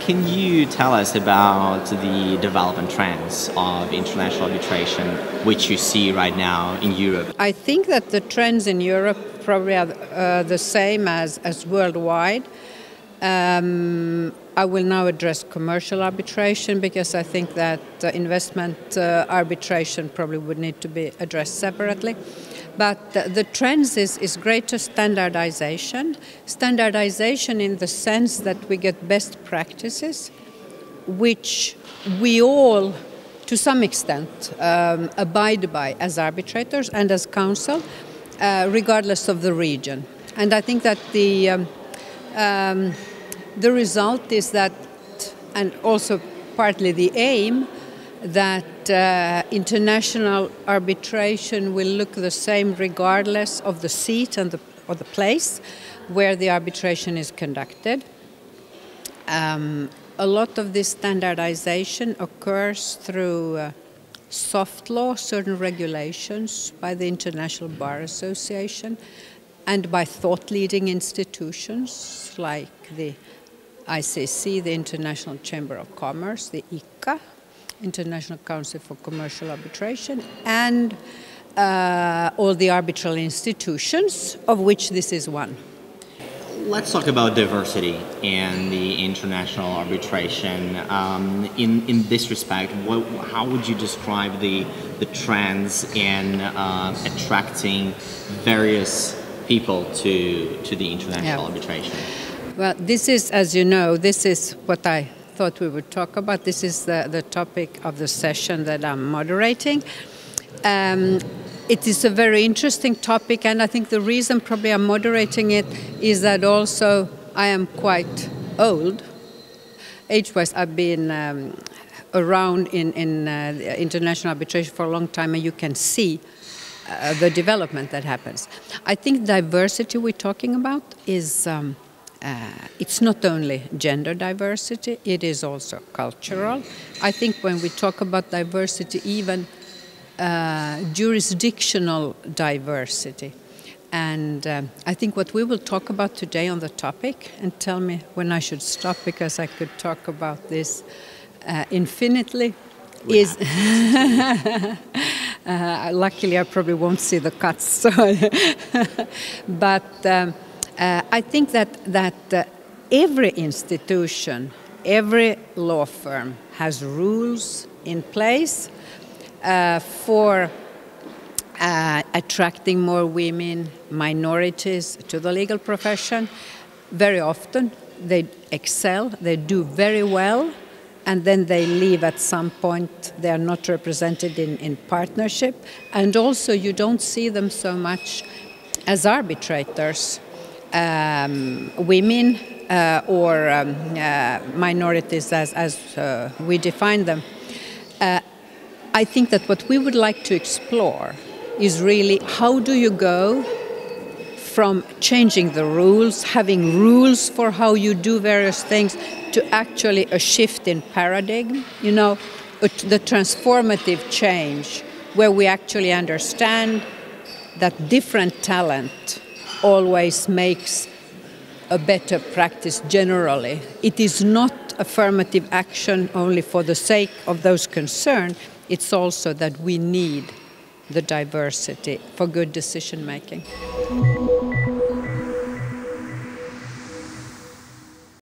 can you tell us about the development trends of international arbitration, which you see right now in Europe? I think that the trends in Europe probably are the same as worldwide. I will now address commercial arbitration because I think that investment arbitration probably would need to be addressed separately. But the trends is greater standardization. Standardization in the sense that we get best practices, which we all, to some extent, abide by as arbitrators and as counsel, regardless of the region. And I think that the result is that, and also partly the aim, that international arbitration will look the same regardless of the seat and or the place where the arbitration is conducted. A lot of this standardization occurs through soft law, certain regulations by the International Bar Association and by thought-leading institutions like the ICC, the International Chamber of Commerce, the ICA, International Council for Commercial Arbitration, and all the arbitral institutions, of which this is one. Let's talk about diversity and the international arbitration. In this respect, how would you describe the trends in attracting various people to the international arbitration? Well, this is, as you know, this is what I thought we would talk about. This is the topic of the session that I'm moderating. It is a very interesting topic, and I think the reason probably I'm moderating it is that also I am quite old. Age-wise, I've been around in international arbitration for a long time, and you can see the development that happens. I think diversity we're talking about is it's not only gender diversity, it is also cultural. I think when we talk about diversity, even jurisdictional diversity. And I think what we will talk about today on the topic, and tell me when I should stop because I could talk about this infinitely, is luckily I probably won't see the cuts. So but I think that every institution, every law firm has rules in place for attracting more women, minorities to the legal profession. Very often they excel, they do very well, and then they leave at some point. They are not represented in partnership. And also you don't see them so much as arbitrators. Women or minorities as we define them. I think that what we would like to explore is really how do you go from changing the rules, having rules for how you do various things, to actually a shift in paradigm, you know, the transformative change where we actually understand that different talent always makes a better practice generally. It is not affirmative action only for the sake of those concerned. It's also that we need the diversity for good decision making.